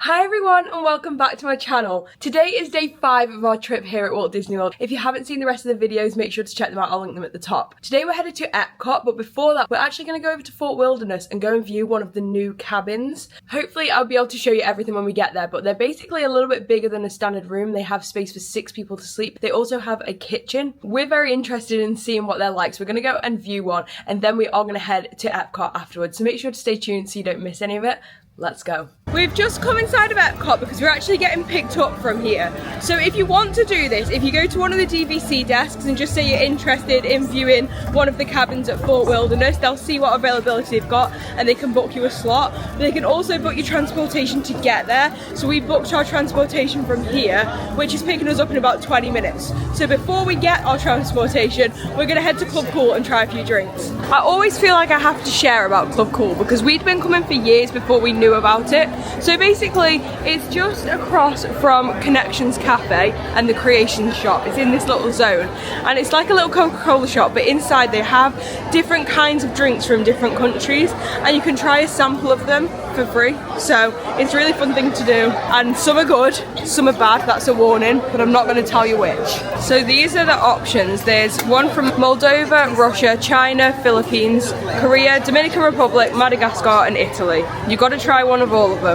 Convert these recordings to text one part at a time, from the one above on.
Hi everyone and welcome back to my channel. Today is day 5 of our trip here at Walt Disney World. If you haven't seen the rest of the videos, make sure to check them out, I'll link them at the top. Today we're headed to EPCOT, but before that we're actually going to go over to Fort Wilderness and go and view one of the new cabins. Hopefully I'll be able to show you everything when we get there, but they're basically a little bit bigger than a standard room. They have space for 6 people to sleep. They also have a kitchen. We're very interested in seeing what they're like, so we're going to go and view one and then we are going to head to EPCOT afterwards. So make sure to stay tuned so you don't miss any of it. Let's go. We've just come inside of EPCOT because we're actually getting picked up from here. So if you want to do this, if you go to one of the DVC desks and just say you're interested in viewing one of the cabins at Fort Wilderness, they'll see what availability they've got and they can book you a slot. They can also book your transportation to get there. So we booked our transportation from here, which is picking us up in about 20 minutes. So before we get our transportation, we're gonna head to Club Cool and try a few drinks. I always feel like I have to share about Club Cool because we'd been coming for years before we knew about it. So basically it's just across from Connections Cafe and the Creations shop. It's in this little zone and it's like a little Coca-Cola shop, but inside they have different kinds of drinks from different countries and you can try a sample of them for free. So it's a really fun thing to do, and some are good, some are bad, that's a warning, but I'm not going to tell you which. So these are the options. There's one from Moldova, Russia, China, Philippines, Korea, Dominican Republic, Madagascar and Italy. You've got to try one of all of them.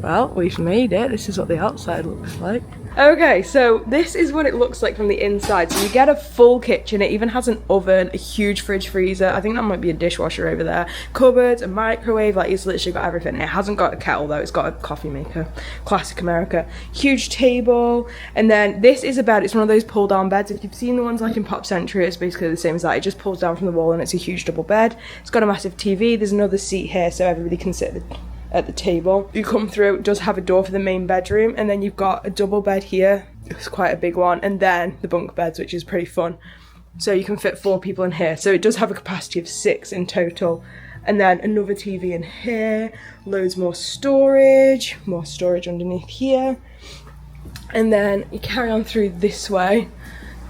Well, we've made it. This is what the outside looks like. Okay, so this is what it looks like from the inside. So you get a full kitchen. It even has an oven, a huge fridge freezer. I think that might be a dishwasher over there. Cupboards, a microwave, like it's literally got everything. It hasn't got a kettle though, it's got a coffee maker. Classic America. Huge table. And then this is a bed. It's one of those pull down beds. If you've seen the ones like in Pop Century, it's basically the same as that. It just pulls down from the wall and it's a huge double bed. It's got a massive TV. There's another seat here so everybody can sit at the table. You come through, it does have a door for the main bedroom, and then you've got a double bed here. It's quite a big one, and then the bunk beds, which is pretty fun. So you can fit 4 people in here. So it does have a capacity of 6 in total. And then another TV in here, loads more storage underneath here. And then you carry on through this way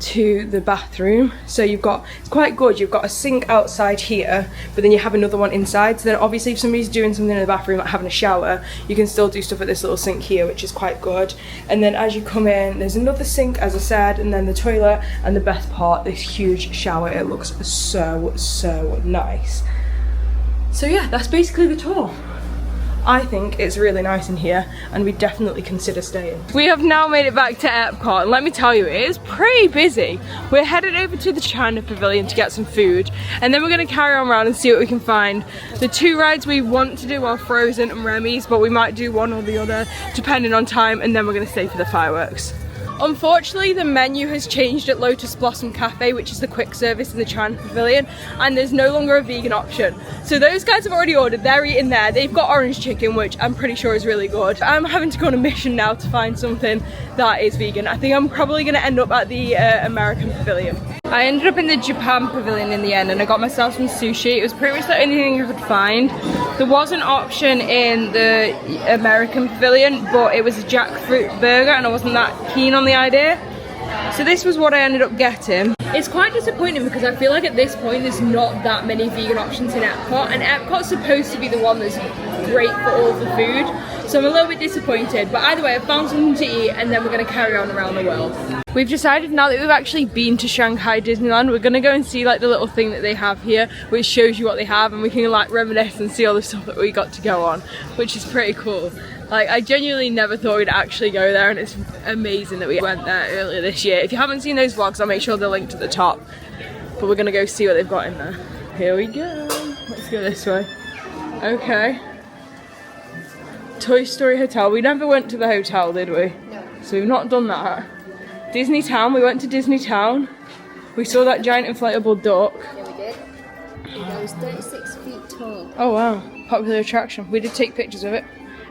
to the bathroom. So you've got, it's quite good, you've got a sink outside here, but then you have another one inside. So then obviously if somebody's doing something in the bathroom, like having a shower, you can still do stuff at this little sink here, which is quite good. And then as you come in, there's another sink, as I said, and then the toilet, and the best part, this huge shower. It looks so nice. So yeah, that's basically the tour. I think it's really nice in here and we definitely consider staying. We have now made it back to EPCOT and let me tell you, it is pretty busy. We're headed over to the China Pavilion to get some food and then we're going to carry on around and see what we can find. The 2 rides we want to do are Frozen and Remy's, but we might do one or the other depending on time, and then we're going to stay for the fireworks. Unfortunately, the menu has changed at Lotus Blossom Cafe, which is the quick service in the China Pavilion, and there's no longer a vegan option. So those guys have already ordered, they're eating there. They've got orange chicken, which I'm pretty sure is really good. I'm having to go on a mission now to find something that is vegan. I think I'm probably going to end up at the American Pavilion. I ended up in the Japan Pavilion in the end and I got myself some sushi. It was pretty much the only thing I could find. There was an option in the American Pavilion, but it was a jackfruit burger and I wasn't that keen on the idea. So this was what I ended up getting. It's quite disappointing because I feel like at this point there's not that many vegan options in EPCOT, and EPCOT's supposed to be the one that's great for all the food. So I'm a little bit disappointed, but either way I found something to eat and then we're going to carry on around the world. We've decided now that we've actually been to Shanghai Disneyland, we're going to go and see like the little thing that they have here which shows you what they have, and we can like reminisce and see all the stuff that we got to go on, which is pretty cool. Like, I genuinely never thought we'd actually go there, and it's amazing that we went there earlier this year. If you haven't seen those vlogs, I'll make sure they're linked at the top. But we're gonna go see what they've got in there. Here we go. Let's go this way. Okay. Toy Story Hotel. We never went to the hotel, did we? No. So we've not done that. Disney Town. We went to Disney Town. We saw that giant inflatable duck. Yeah, we did. It was 36 feet tall. Oh wow. Popular attraction. We did take pictures of it.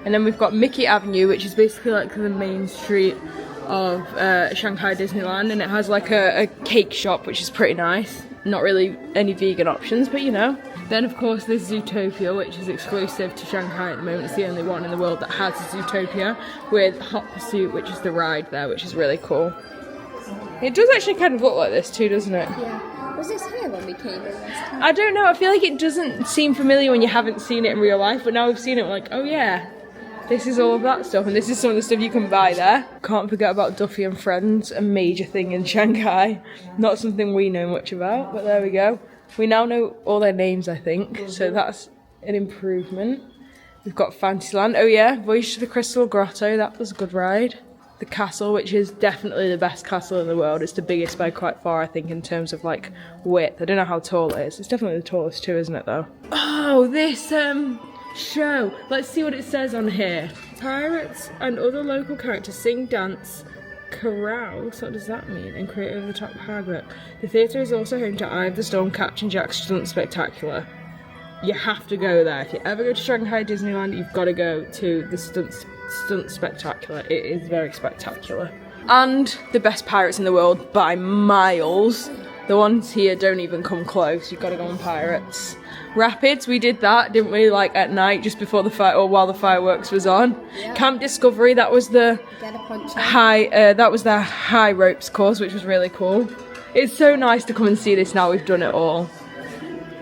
And then we've got Mickey Avenue, which is basically like the main street of Shanghai Disneyland, and it has like a cake shop, which is pretty nice. Not really any vegan options, but you know. Then of course there's Zootopia, which is exclusive to Shanghai at the moment. It's the only one in the world that has a Zootopia, with Hot Pursuit, which is the ride there, which is really cool. It does actually kind of look like this too, doesn't it? Yeah. Was this here when we came in last time? I don't know, I feel like it doesn't seem familiar when you haven't seen it in real life, but now we've seen it, we're like, oh yeah. This is all of that stuff, and this is some of the stuff you can buy there. Can't forget about Duffy and Friends, a major thing in Shanghai. Not something we know much about, but there we go. We now know all their names, I think, so that's an improvement. We've got Fantasyland. Oh yeah, Voyage to the Crystal Grotto, that was a good ride. The castle, which is definitely the best castle in the world. It's the biggest by quite far, I think, in terms of like width. I don't know how tall it is. It's definitely the tallest too, isn't it though? Oh, this show. Let's see what it says on here. Pirates and other local characters sing, dance, carouse, what does that mean? And create over the top hard work. The theatre is also home to Eye of the Storm, Captain Jack's Stunt Spectacular. You have to go there. If you ever go to Shanghai Disneyland, you've got to go to the Stunt Spectacular. It is very spectacular. And the best pirates in the world by miles. The ones here don't even come close. You've got to go on Pirates. Rapids, we did that, didn't we? Like at night, just before the fire, or while the fireworks was on. Yep. Camp Discovery, that was the high ropes course, which was really cool. It's so nice to come and see this now. We've done it all.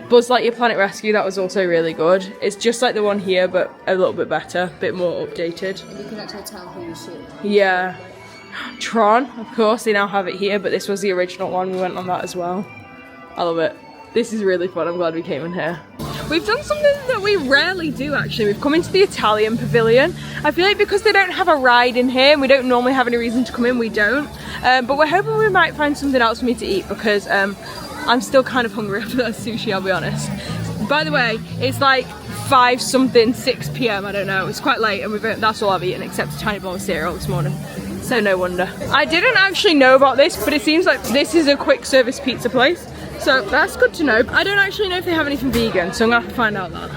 Buzz Lightyear Planet Rescue, that was also really good. It's just like the one here, but a little bit better, a bit more updated. And you can actually tell who you shoot. Yeah. Tron, of course, they now have it here, but this was the original one. We went on that as well. I love it. This is really fun. I'm glad we came in here. We've done something that we rarely do, actually. We've come into the Italian pavilion. I feel like because they don't have a ride in here, and we don't normally have any reason to come in, we don't. But we're hoping we might find something else for me to eat, because I'm still kind of hungry after that sushi, I'll be honest. By the way, it's like 5 something, 6 p.m, I don't know. It's quite late, and that's all I've eaten except a tiny bowl of cereal this morning. So no wonder. I didn't actually know about this, but it seems like this is a quick service pizza place. So that's good to know. I don't actually know if they have anything vegan, so I'm gonna have to find out that.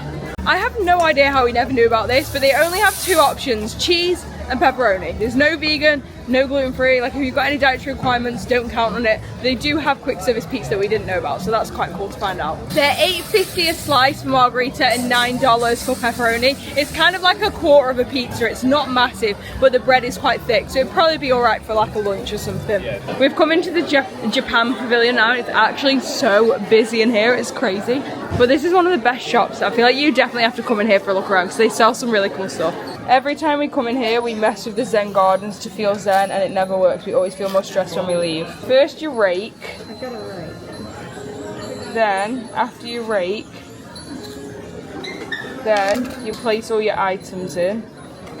I have no idea how we never knew about this, but they only have 2 options, cheese and pepperoni. There's no vegan, no gluten-free. Like if you've got any dietary requirements, don't count on it. They do have quick service pizza that we didn't know about, so that's quite cool to find out. They're $8.50 a slice for margarita and $9 for pepperoni. It's kind of like a quarter of a pizza. It's not massive, but the bread is quite thick, so it'd probably be all right for like a lunch or something. We've come into the Japan pavilion now. It's actually so busy in here. It's crazy. But this is one of the best shops. I feel like you definitely have to come in here for a look around because they sell some really cool stuff. Every time we come in here, we mess with the Zen gardens to feel zen, and it never works. We always feel more stressed when we leave. First you rake. I got it right. Then, after you rake, then you place all your items in,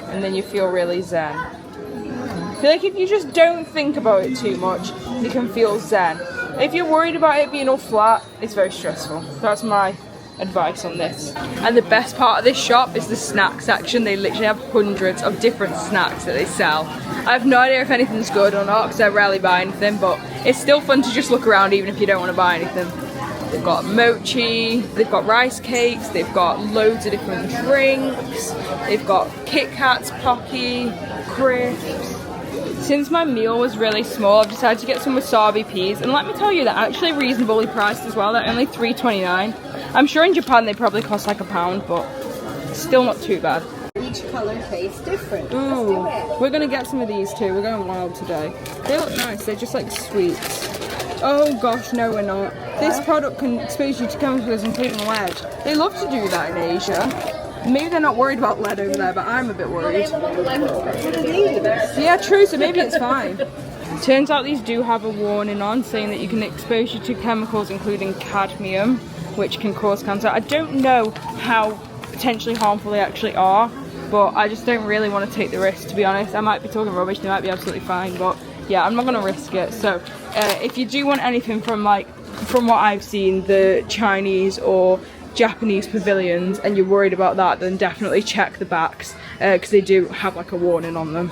and then you feel really zen. I feel like if you just don't think about it too much, you can feel zen. If you're worried about it being all flat, it's very stressful. That's my advice on this. And the best part of this shop is the snack section. They literally have hundreds of different snacks that they sell. I have no idea if anything's good or not because I rarely buy anything, but it's still fun to just look around even if you don't want to buy anything. They've got mochi, they've got rice cakes, they've got loads of different drinks, they've got Kit Kats, Pocky, crisps. Since my meal was really small, I've decided to get some wasabi peas, and let me tell you, they're actually reasonably priced as well. They're only $3.29. I'm sure in Japan they probably cost like £1, but still not too bad. Each colour tastes different. Ooh, we're gonna get some of these too. We're going wild today. They look nice. They're just like sweets. Oh gosh, no we're not. This product can expose you to chemicals including lead. They love to do that in Asia. Maybe they're not worried about lead over there, but I'm a bit worried. Yeah, true, so maybe it's fine. Turns out these do have a warning on saying that you can expose you to chemicals including cadmium, which can cause cancer. I don't know how potentially harmful they actually are, but I just don't really want to take the risk, to be honest. I might be talking rubbish, they might be absolutely fine, but yeah, I'm not going to risk it. So if you do want anything from what I've seen, the Chinese or Japanese pavilions, and you're worried about that, then definitely check the backs because they do have like a warning on them.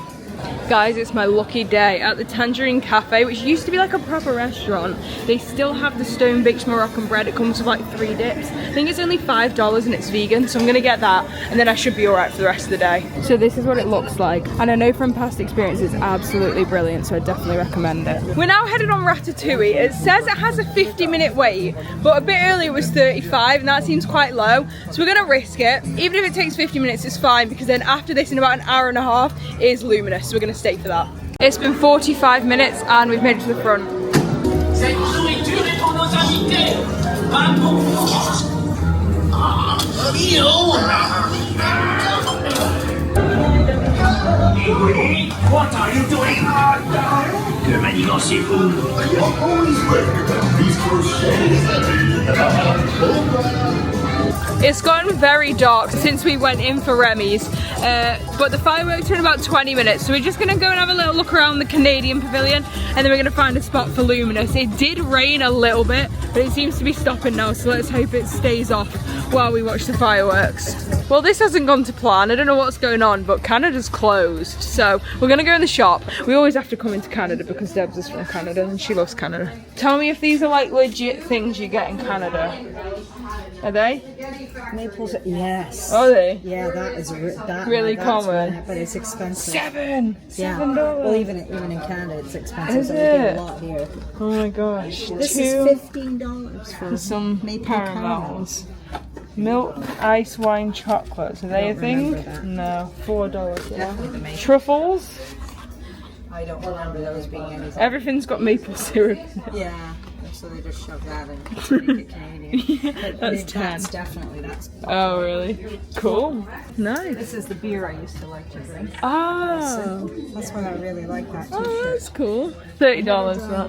Guys, it's my lucky day at the Tangerine Cafe, which used to be like a proper restaurant. They still have the stone baked Moroccan bread. It comes with like 3 dips. I think it's only $5 and it's vegan, so I'm gonna get that and then I should be alright for the rest of the day. So this is what it looks like, and I know from past experience it's absolutely brilliant, so I definitely recommend it. We're now headed on Ratatouille. It says it has a 50-minute wait, but a bit earlier it was 35 and that seems quite low, so we're gonna risk it. Even if it takes 50 minutes, it's fine, because then after this in about an hour and a half is Luminous, so we're gonna stay for that. It's been 45 minutes and we've made it to the front. Green, what are you doing? Que manigancez-vous? You're always welcome. These It's gotten very dark since we went in for Remy's, but the fireworks are in about 20 minutes, so we're just going to go and have a little look around the Canadian pavilion, and then we're going to find a spot for Luminous. It did rain a little bit, but it seems to be stopping now, so let's hope it stays off while we watch the fireworks. Well, this hasn't gone to plan. I don't know what's going on, but Canada's closed, so we're going to go in the shop. We always have to come into Canada because Debs is from Canada and she loves Canada. Tell me if these are like legit things you get in Canada. Are they? Maples, yes. Are they? Yeah, that is really common. But it's expensive. $7. Yeah. $7. Well, even in Canada, it's expensive. Is so we get it? a lot here. Oh my gosh. This is $15 for some maple caramels. Milk, ice, wine, chocolates. Are they a thing? That. No. $4. Yeah. Maple. Truffles. I don't remember those being anything. Everything's got maple syrup in it. Yeah. So they just shove that in to make it Canadian. But That's that's definitely that's. Oh really? Cool. Nice. This is the beer I used to like to drink. Oh. That's why I really like that Oh, t-shirt. that's cool. $30 that.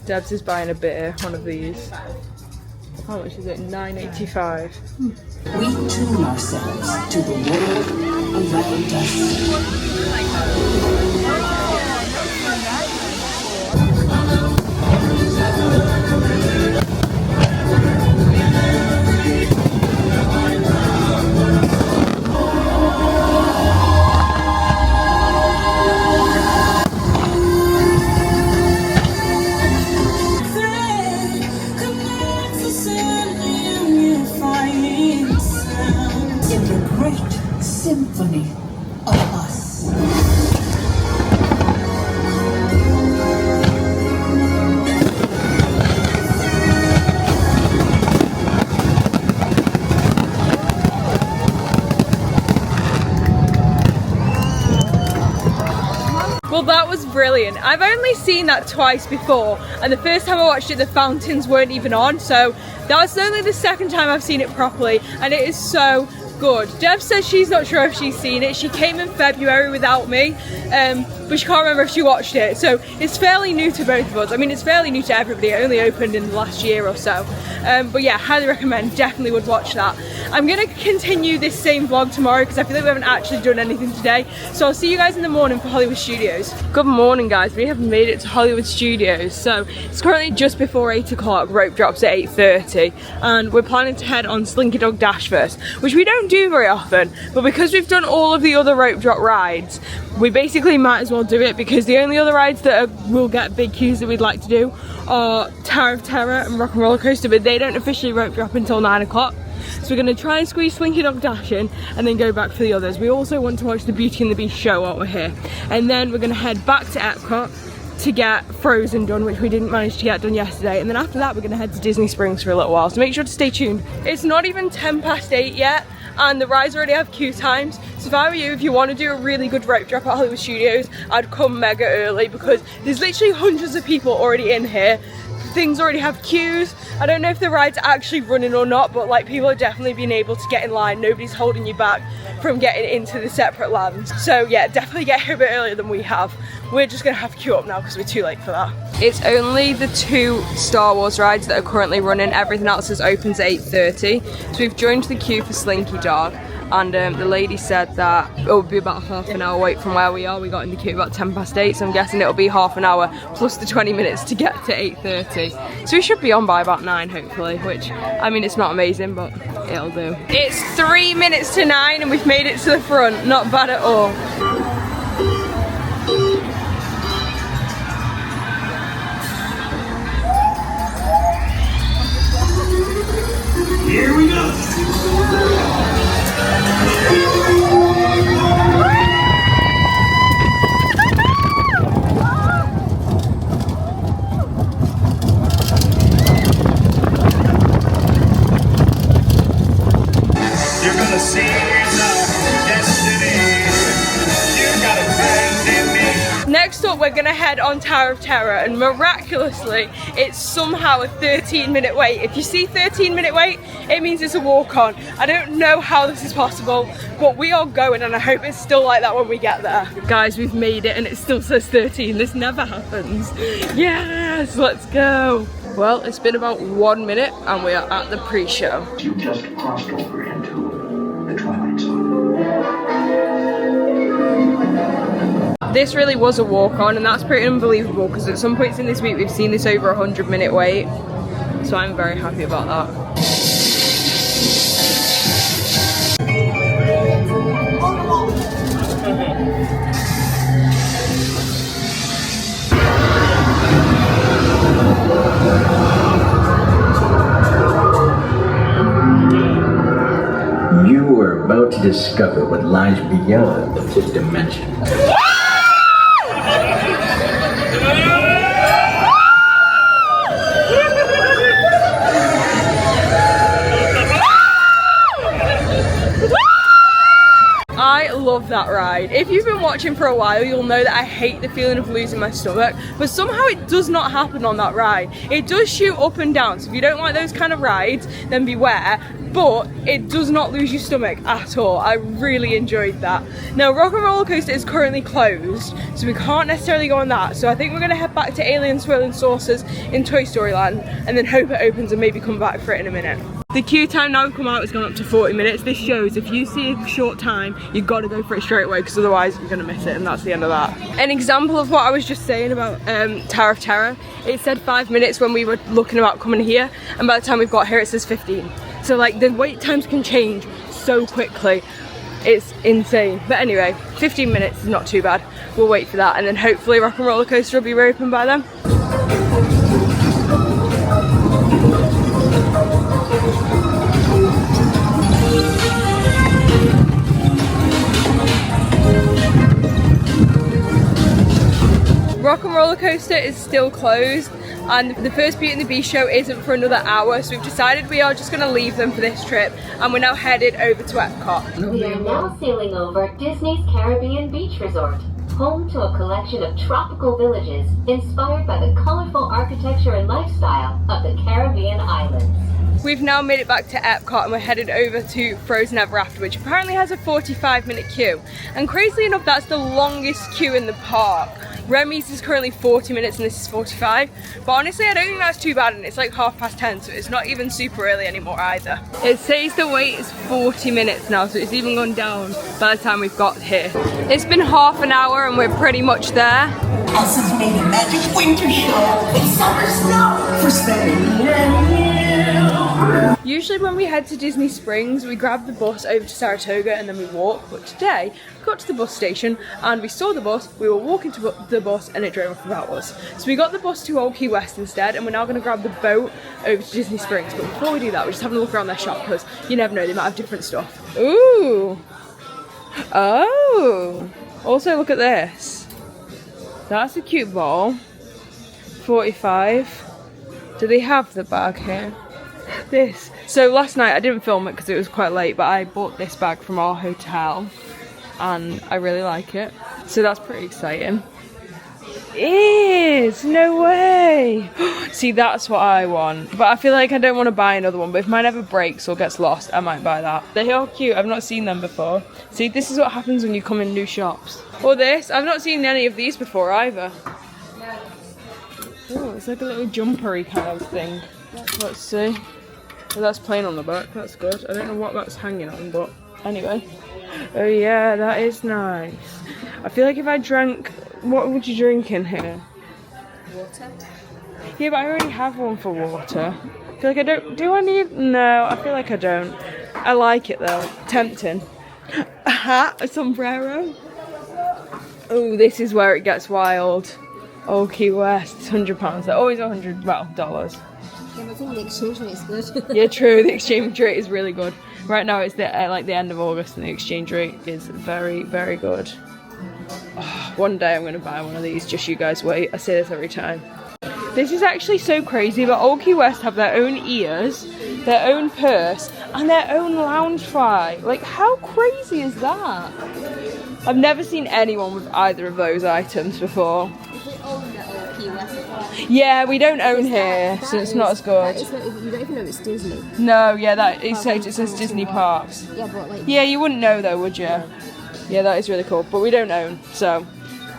Debs is buying a beer, one of these. How much is it? $9.85. We tune ourselves to the world around us. Symphony of us. Well, that was brilliant. I've only seen that twice before, and the first time I watched it, the fountains weren't even on, so that's only the second time I've seen it properly, and it is so good. Deb says she's not sure if she's seen it. She came in February without me, but she can't remember if she watched it, so it's fairly new to both of us. I mean, it's fairly new to everybody. It only opened in the last year or so, but yeah, highly recommend. Definitely would watch that. I'm gonna continue this same vlog tomorrow because I feel like we haven't actually done anything today, so I'll see you guys in the morning for Hollywood Studios. Good morning, guys. We have made it to Hollywood Studios, so it's currently just before 8 o'clock. Rope drops at 8:30, and we're planning to head on Slinky Dog Dash first, which we don't do very often, but because we've done all of the other rope drop rides, we basically might as well do it, because the only other rides that will get big queues that we'd like to do are Tower of Terror and Rock and Roller Coaster, but they don't officially rope drop until 9 o'clock. So we're going to try and squeeze Slinky Dog Dash in and then go back for the others. We also want to watch the Beauty and the Beast show while we're here. And then we're going to head back to EPCOT to get Frozen done, which we didn't manage to get done yesterday. And then after that, we're going to head to Disney Springs for a little while. So make sure to stay tuned. It's not even 8:10 yet, and the rides already have queue times. So if I were you, if you want to do a really good rope drop at Hollywood Studios, I'd come mega early, because there's literally hundreds of people already in here. Things already have queues. I don't know if the ride's actually running or not, but like, people are definitely being able to get in line. Nobody's holding you back from getting into the separate lands. So yeah, definitely get here a bit earlier than we have. We're just gonna have to queue up now because we're too late for that. It's only the 2 Star Wars rides that are currently running. Everything else is opens at 8:30. So we've joined the queue for Slinky Dog, and the lady said that it would be about half an hour wait from where we are. We got in the queue about 8:10, so I'm guessing it'll be half an hour plus the 20 minutes to get to 8:30. So we should be on by about 9 hopefully, which, I mean, it's not amazing, but it'll do. It's 3 minutes to 9 and we've made it to the front. Not bad at all. Here we go. You're gonna see the destiny. You got a friend in me. Next up up, we're gonna head on Tower of Terror, and miraculously, it's somehow a 13-minute wait. If you see 13-minute wait, it means it's a walk-on. I don't know how this is possible, but we are going, and I hope it's still like that when we get there. Guys, we've made it, and it still says 13. This never happens. Yes, let's go. Well, it's been about 1 minute, and we are at the pre-show. You just crossed over into the Twilight Zone. This really was a walk-on, and that's pretty unbelievable because at some points in this week we've seen this over a 100-minute wait, so I'm very happy about that. You are about to discover what lies beyond the fifth dimension. I love that ride. If you've been watching for a while, you'll know that I hate the feeling of losing my stomach, but somehow it does not happen on that ride. It does shoot up and down, so if you don't like those kind of rides, then beware, but it does not lose your stomach at all. I really enjoyed that. Now, Rock and Roller Coaster is currently closed, so we can't necessarily go on that, so I think we're gonna head back to Alien Swirling Saucers in Toy Story Land, and then hope it opens and maybe come back for it in a minute. The queue time now we've come out has gone up to 40 minutes. This shows if you see a short time, you've got to go for it straight away because otherwise you're going to miss it, and that's the end of that. An example of what I was just saying about Tower of Terror, it said 5 minutes when we were looking about coming here, and by the time we've got here it says 15. So like the wait times can change so quickly. It's insane. But anyway, 15 minutes is not too bad. We'll wait for that, and then hopefully Rock and Roller Coaster will be reopened by then. Rock and Roller Coaster is still closed, and the first Beauty and the Beast show isn't for another hour, so we've decided we are just going to leave them for this trip, and we're now headed over to EPCOT. We are now sailing over Disney's Caribbean Beach Resort, home to a collection of tropical villages inspired by the colorful architecture and lifestyle of the Caribbean islands. We've now made it back to EPCOT, and we're headed over to Frozen Ever After, which apparently has a 45-minute queue, and crazily enough that's the longest queue in the park. Remy's is currently 40 minutes and this is 45, but honestly I don't think that's too bad, and it's like 10:30, so it's not even super early anymore either. It says the wait is 40 minutes now, so it's even gone down by the time we've got here. It's been half an hour and we're pretty much there. Elsa's made a magic winter show with summer snow for spending brand Usually when we head to Disney Springs, we grab the bus over to Saratoga and then we walk, but today we got to the bus station and we saw the bus, we were walking to the bus and it drove off without us. So we got the bus to Old Key West instead, and we're now going to grab the boat over to Disney Springs. But before we do that, we're just having a look around their shop because you never know, they might have different stuff. Ooh! Oh! Also look at this. That's a cute ball. 45. Do they have the bag here? This. So last night I didn't film it because it was quite late, but I bought this bag from our hotel and I really like it. So that's pretty exciting. It is! No way! See, that's what I want. But I feel like I don't want to buy another one, but if mine ever breaks or gets lost, I might buy that. They are cute. I've not seen them before. See, this is what happens when you come in new shops. Or this. I've not seen any of these before either. Oh, it's like a little jumpery kind of thing. Let's see. Well, that's plain on the back. That's good. I don't know what that's hanging on, but anyway. Oh yeah, that is nice. I feel like if I drank, what would you drink in here? Water? Yeah, but I already have one for water. I feel like I don't. Do I need? No, I feel like I don't. I like it though. Tempting. A hat, a sombrero. Oh, this is where it gets wild. Old Key West, it's £100. They're always $100, well, dollars. Yeah, but I think the exchange rate is good. Yeah, true. The exchange rate is really good. Right now it's like the end of August, and the exchange rate is very, very good. Oh, one day I'm going to buy one of these. Just you guys wait. I say this every time. This is actually so crazy, but Old Key West have their own ears, their own purse, and their own lounge fly. Like, how crazy is that? I've never seen anyone with either of those items before. If we owned it or Key West. Yeah, we don't own here, so it's not as good. You don't even know it's Disney. No, yeah, that it says Disney Parks. Yeah, but like. Yeah, you wouldn't know though, would you? Yeah, that is really cool, but we don't own, so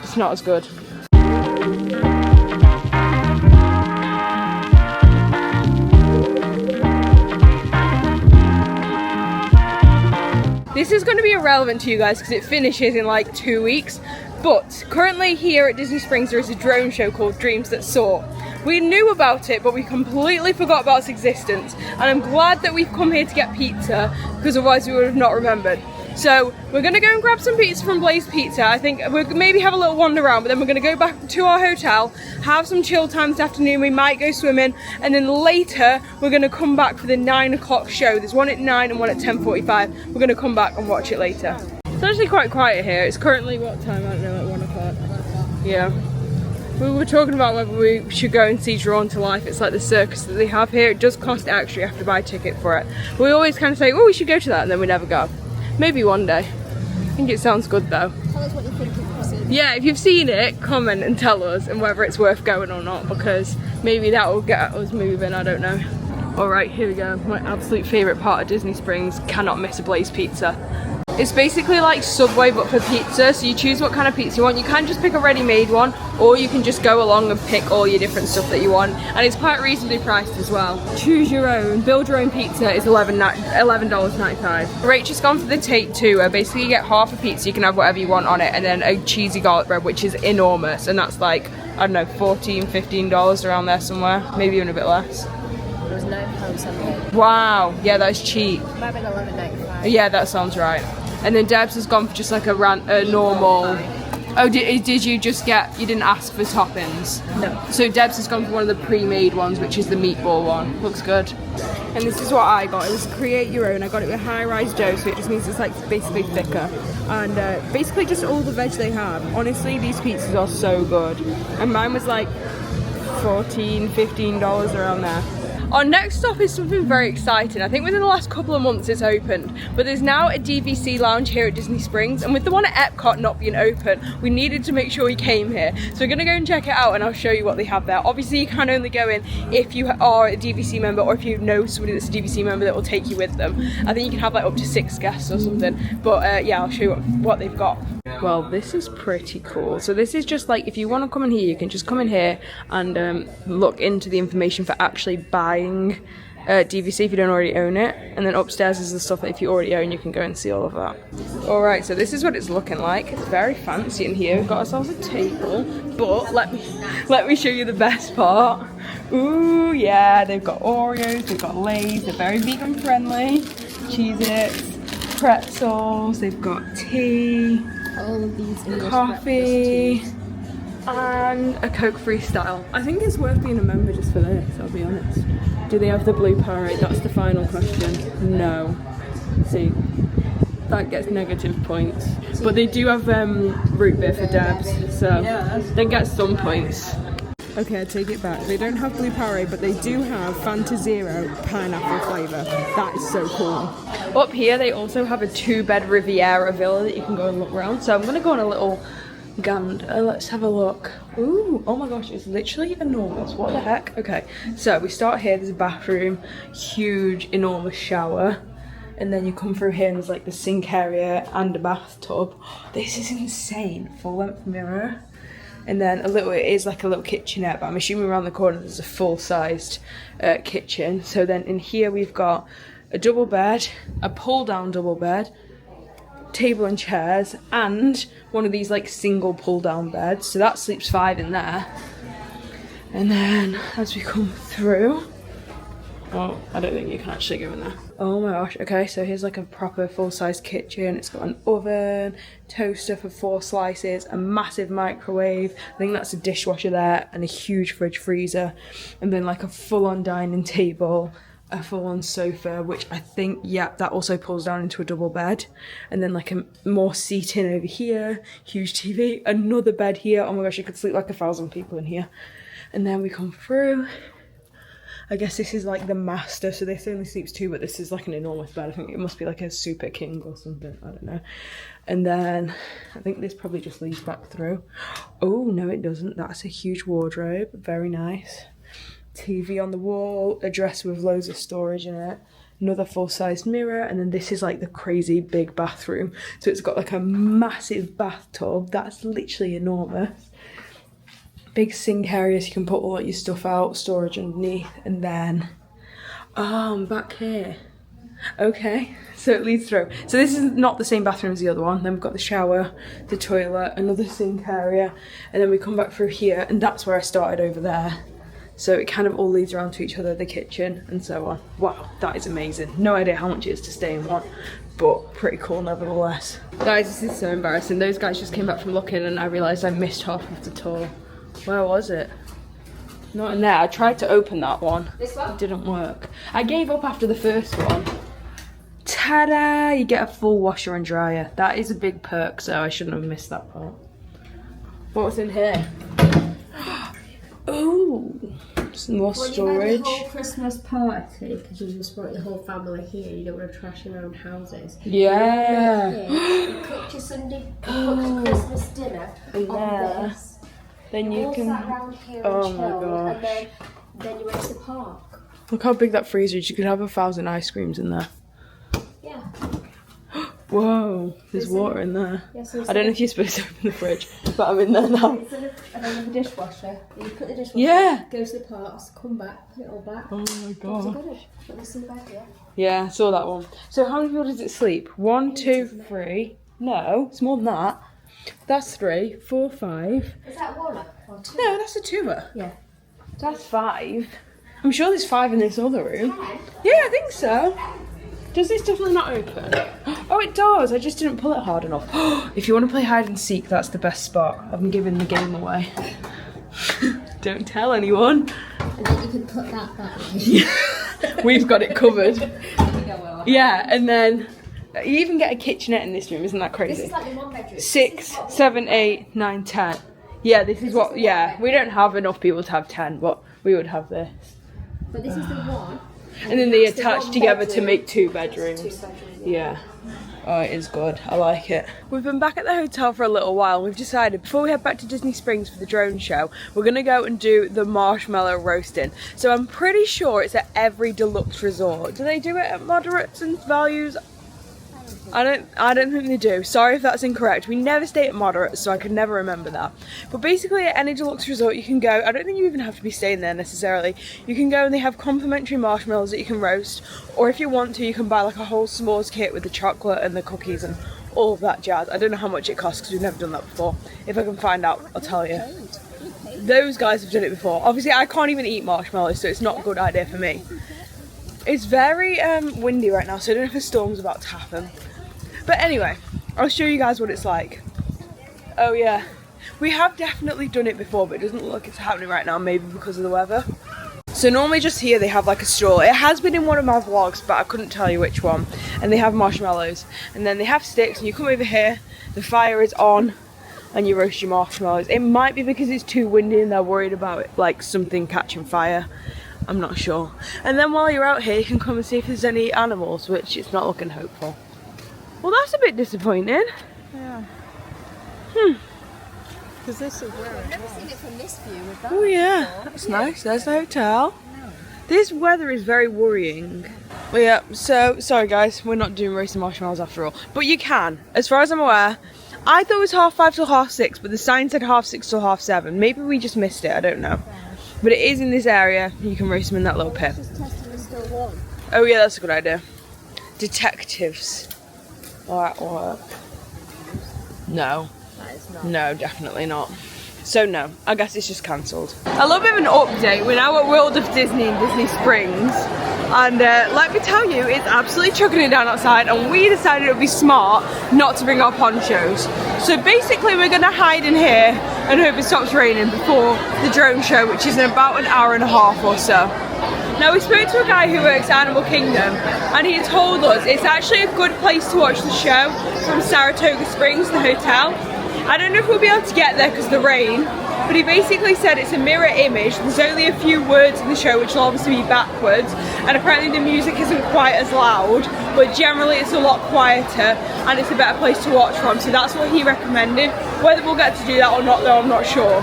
it's not as good. This is going to be irrelevant to you guys because it finishes in like 2 weeks, but currently here at Disney Springs there is a drone show called Dreams That Soar. We knew about it, but we completely forgot about its existence, and I'm glad that we've come here to get pizza because otherwise we would have not remembered. So we're going to go and grab some pizza from Blaze Pizza. I think we'll maybe have a little wander around, but then we're going to go back to our hotel, have some chill time this afternoon. We might go swimming, and then later we're going to come back for the 9 o'clock show. There's one at 9 and one at 10:45. We're going to come back and watch it later. It's actually quite quiet here. It's currently what time? I don't know, like 1 o'clock. Yeah. We were talking about whether we should go and see Drawn to Life. It's like the circus that they have here. It does cost extra. You have to buy a ticket for it. We always kind of say, oh, we should go to that, and then we never go. Maybe one day. I think it sounds good though. Tell us what you think if you've seen it. Yeah, if you've seen it, comment and tell us, and whether it's worth going or not, because maybe that will get us moving, I don't know. Alright, here we go. My absolute favourite part of Disney Springs, cannot miss a Blaze Pizza. It's basically like Subway but for pizza, so you choose what kind of pizza you want. You can just pick a ready-made one, or you can just go along and pick all your different stuff that you want, and it's quite reasonably priced as well. Choose your own, build your own pizza is $11.95. Rachel's gone for the take two, where basically you get half a pizza, you can have whatever you want on it, and then a cheesy garlic bread, which is enormous, and that's like, I don't know, $14, $15 around there somewhere, maybe even a bit less. It was £9 something. Wow, yeah, that's cheap. Might have been $11.95. Yeah, that sounds right. And then Debs has gone for just like a normal. Oh, did you just get? You didn't ask for toppings. No. So Debs has gone for one of the pre-made ones, which is the meatball one. Looks good. And this is what I got. It was create your own. I got it with high-rise dough, so it just means it's like basically thicker. And basically just all the veg they have. Honestly, these pizzas are so good. And mine was like $14, $15 around there. Our next stop is something very exciting. I think within the last couple of months it's opened, but there's now a DVC lounge here at Disney Springs, and with the one at EPCOT not being open, we needed to make sure we came here. So we're gonna go and check it out, and I'll show you what they have there. Obviously you can only go in if you are a DVC member, or if you know somebody that's a DVC member that will take you with them. I think you can have like up to 6 guests or something, but yeah, I'll show you what they've got. Well, this is pretty cool. So this is just like, if you want to come in here, you can just come in here and look into the information for actually buying DVC if you don't already own it. And then upstairs is the stuff that if you already own, you can go and see all of that. Alright, so this is what it's looking like. It's very fancy in here. We've got ourselves a table, but let me show you the best part. Ooh, yeah, they've got Oreos, they've got Lay's, they're very vegan friendly. Cheez-Its, pretzels, they've got tea, All of these English coffee, and a Coke Freestyle. I think it's worth being a member just for this, I'll be honest. Do they have the blue Powerade? That's the final question. No. See, that gets negative points. But they do have root beer for Debs, so they get some points. Okay, I take it back. They don't have blue Powerade, but they do have Fanta Zero pineapple flavour. That is so cool. Up here, they also have a 2-bed Riviera villa that you can go and look around. So I'm going to go on a little gander. Let's have a look. Ooh, oh my gosh, it's literally enormous. What the heck? Okay, so we start here. There's a bathroom, huge, enormous shower. And then you come through here and there's like the sink area and a bathtub. This is insane. Full-length mirror. And then it is like a little kitchenette, but I'm assuming around the corner there's a full-sized kitchen. So then in here we've got a double bed, a pull-down double bed, table and chairs, and one of these like single pull-down beds. So that sleeps 5 in there. And then as we come through, oh, I don't think you can actually go in there. Oh my gosh, okay, so here's like a proper full-size kitchen. It's got an oven, toaster for 4 slices, a massive microwave, I think that's a dishwasher there, and a huge fridge freezer, and then like a full-on dining table, a full-on sofa, which I think, yeah, that also pulls down into a double bed, and then like a more seating over here, huge TV, another bed here. Oh my gosh, you could sleep like 1,000 people in here. And then we come through, I guess this is like the master, so this only sleeps 2, but this is like an enormous bed. I think it must be like a super king or something, I don't know. And then I think this probably just leads back through. Oh no, it doesn't. That's a huge wardrobe, very nice. TV on the wall, a dresser with loads of storage in it, another full-sized mirror, and then this is like the crazy big bathroom. So it's got like a massive bathtub that's literally enormous. Big sink area so you can put all your stuff out, storage underneath, and then I'm back here. Okay, so it leads through. So this is not the same bathroom as the other one. Then we've got the shower, the toilet, another sink area, and then we come back through here, and that's where I started over there. So it kind of all leads around to each other, the kitchen and so on. Wow, that is amazing. No idea how much it is to stay in one, but pretty cool nevertheless. Guys, this is so embarrassing. Those guys just came back from looking and I realised I missed half of the tour. Where was it? Not in there. I tried to open that one. This one? It didn't work. I gave up after the first one. Ta-da! You get a full washer and dryer. That is a big perk, so I shouldn't have missed that part. What's in here? Oh, some more storage. When you had a whole Christmas party, because you just brought your whole family here, you don't want to trash your own houses. Yeah. You cooked your Christmas dinner on this. Then you all can. sat around here Oh and my chilled, gosh. and then you went to the park. Look how big that freezer is. You could have 1,000 ice creams in there. Yeah. Whoa, there's water in there. Yeah, so I don't know if you're supposed to open the fridge, but I'm in there now. And then the dishwasher. You put the dishwasher. Yeah. Go to the parks, come back, put it all back. Oh my god. Let me see back here. Yeah, I saw that one. So how many people does it sleep? 1, 2, 3. No, it's more than that. That's 3, 4, 5. Is that one or 2? No, that's a 2er. Yeah. That's 5. I'm sure there's 5 in this other room. Yeah, I think so. Does this definitely not open? Oh, it does. I just didn't pull it hard enough. If you want to play hide and seek, that's the best spot. I've been giving the game away. Don't tell anyone. And then you can put that way. We've got it covered. Yeah, and then you even get a kitchenette in this room. Isn't that crazy? This is like the 1 bedroom. 6, 7, 8, 9, 10. Yeah, this is what. Yeah, we don't have enough people to have 10, but we would have this. But this is the one. And then they that's the attach 1 together to bedroom. make 2 That's bedrooms. 2 bedrooms, Yeah. Oh, it is good. I like it. We've been back at the hotel for a little while. We've decided before we head back to Disney Springs for the drone show, we're going to go and do the marshmallow roasting. So I'm pretty sure it's at every deluxe resort. Do they do it at moderates and values? I don't think they do. Sorry if that's incorrect. We never stay at moderates, so I could never remember that. But basically at any deluxe resort you can go. I don't think you even have to be staying there necessarily. You can go and they have complimentary marshmallows that you can roast, or if you want to you can buy like a whole s'mores kit with the chocolate and the cookies and all of that jazz. I don't know how much it costs because we've never done that before. If I can find out, I'll tell you. Those guys have done it before. Obviously I can't even eat marshmallows, so it's not a good idea for me. It's very windy right now, so I don't know if a storm's about to happen. But anyway, I'll show you guys what it's like. Oh yeah, we have definitely done it before, but it doesn't look like it's happening right now, maybe because of the weather. So normally just here they have like a stall. It has been in one of my vlogs, but I couldn't tell you which one. And they have marshmallows, and then they have sticks, and you come over here, the fire is on, and you roast your marshmallows. It might be because it's too windy and they're worried about it, like something catching fire. I'm not sure. And then while you're out here, you can come and see if there's any animals, which it's not looking hopeful. Well, that's a bit disappointing. Yeah. Because this is where I've never seen it from this view with that. Oh yeah, that's nice. There's the hotel. This weather is very worrying. Well, yeah, so, sorry guys, we're not doing roasting marshmallows after all. But you can, as far as I'm aware. I thought it was 5:30 till 6:30, but the sign said 6:30 till 7:30. Maybe we just missed it, I don't know. But it is in this area. You can roast them in that little pit. Just testing the still warm. Oh yeah, that's a good idea. Detectives are at work. No. That is not. No, definitely not. So no, I guess it's just cancelled. A little bit of an update. We're now at World of Disney in Disney Springs. And let me tell you, it's absolutely chucking it down outside, and we decided it would be smart not to bring our ponchos. So basically we're gonna hide in here and hope it stops raining before the drone show, which is in about an hour and a half or so. Now we spoke to a guy who works at Animal Kingdom, and he told us it's actually a good place to watch the show from Saratoga Springs, the hotel. I don't know if we'll be able to get there because of the rain, but but he basically said it's a mirror image. There's only a few words in the show which will obviously be backwards, and apparently the music isn't quite as loud, but generally it's a lot quieter and it's a better place to watch from, so that's what he recommended. Whether we'll get to do that or not though, I'm not sure.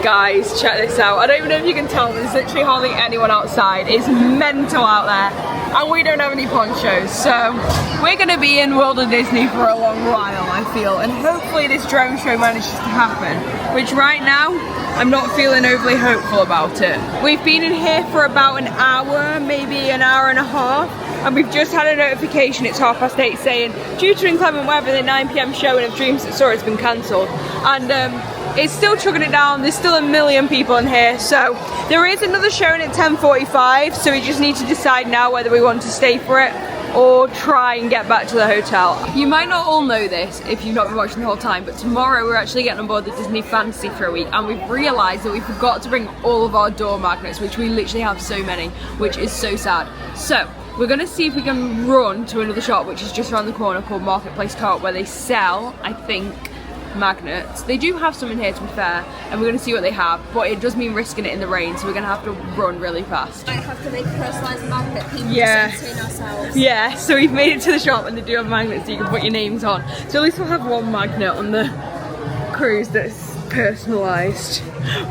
Guys, check this out. I don't even know if you can tell, there's literally hardly anyone outside. It's mental out there, and we don't have any ponchos, so we're gonna be in World of Disney for a long while, I feel, and hopefully this drone show manages to happen, which right now I'm not feeling overly hopeful about it. We've been in here for about an hour, maybe an hour and a half, and we've just had a notification, it's 8:30, saying due to inclement weather the 9 PM showing of Dreams That Soar has been cancelled, and it's still chugging it down. There's still a million people in here, so there is another showing at 10:45, so we just need to decide now whether we want to stay for it or try and get back to the hotel. You might not all know this if you've not been watching the whole time, but tomorrow we're actually getting on board the Disney Fantasy for a week, and we've realised that we forgot to bring all of our door magnets, which we literally have so many, which is so sad. So we're gonna see if we can run to another shop which is just around the corner called Marketplace Co-op, where they sell, I think, magnets. They do have some in here, to be fair, and we're going to see what they have, but it does mean risking it in the rain, so we're going to have to run really fast. I have to make a personalised magnet. People Yeah. just entertain ourselves. Yeah, so we've made it to the shop and they do have magnets so you can put your names on. So at least we'll have one magnet on the cruise that's personalised.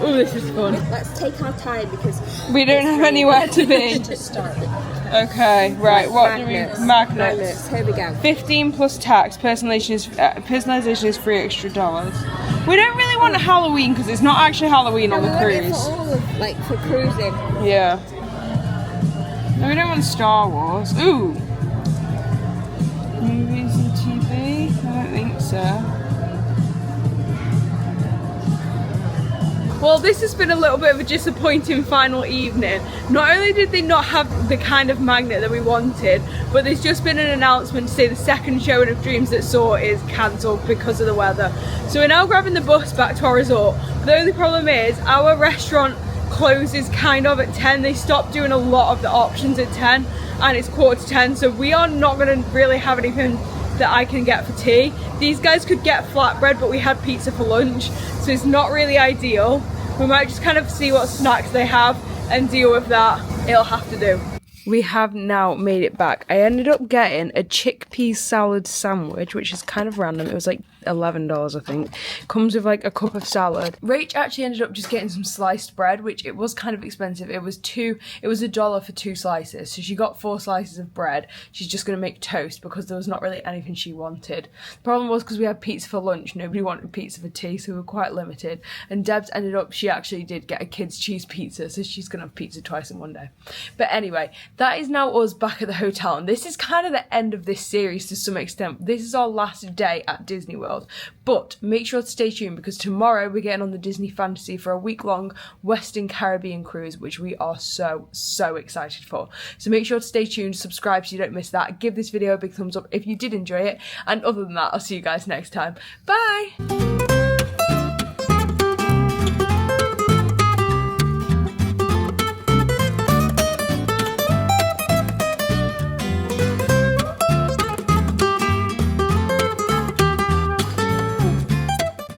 Oh, this is fun. Let's take our time because We don't have anywhere to be. to start with. Okay, right, what Magnets. do we... Magnets. Here we go. 15 plus tax, personalisation is free extra dollars. We don't really want a Halloween because it's not actually Halloween on the We want it cruise. for all of, like, for cruising. Yeah. No, we don't want Star Wars. Ooh. Movies and TV? I don't think so. Well, this has been a little bit of a disappointing final evening. Not only did they not have the kind of magnet that we wanted, but there's just been an announcement to say the second showing of Dreams That Soar is cancelled because of the weather. So we're now grabbing the bus back to our resort. The only problem is our restaurant closes kind of at 10. They stopped doing a lot of the options at 10 and it's 9:45, so we are not going to really have anything that I can get for tea. These guys could get flatbread, but we had pizza for lunch, so it's not really ideal. We might just kind of see what snacks they have and deal with that. It'll have to do. We have now made it back. I ended up getting a chickpea salad sandwich, which is kind of random. It was like $11, I think. Comes with like a cup of salad. Rach actually ended up just getting some sliced bread, which it was kind of expensive. It was $1 for 2 slices. So she got 4 slices of bread. She's just gonna make toast because there was not really anything she wanted. The problem was because we had pizza for lunch, nobody wanted pizza for tea, so we were quite limited. And Deb's ended up, she actually did get a kid's cheese pizza, so she's gonna have pizza twice in one day. But anyway, that is now us back at the hotel, and this is kind of the end of this series to some extent. This is our last day at Disney World, but make sure to stay tuned because tomorrow we're getting on the Disney Fantasy for a week-long Western Caribbean cruise, which we are so excited for. So make sure to stay tuned, subscribe so you don't miss that, give this video a big thumbs up if you did enjoy it, and other than that, I'll see you guys next time. Bye!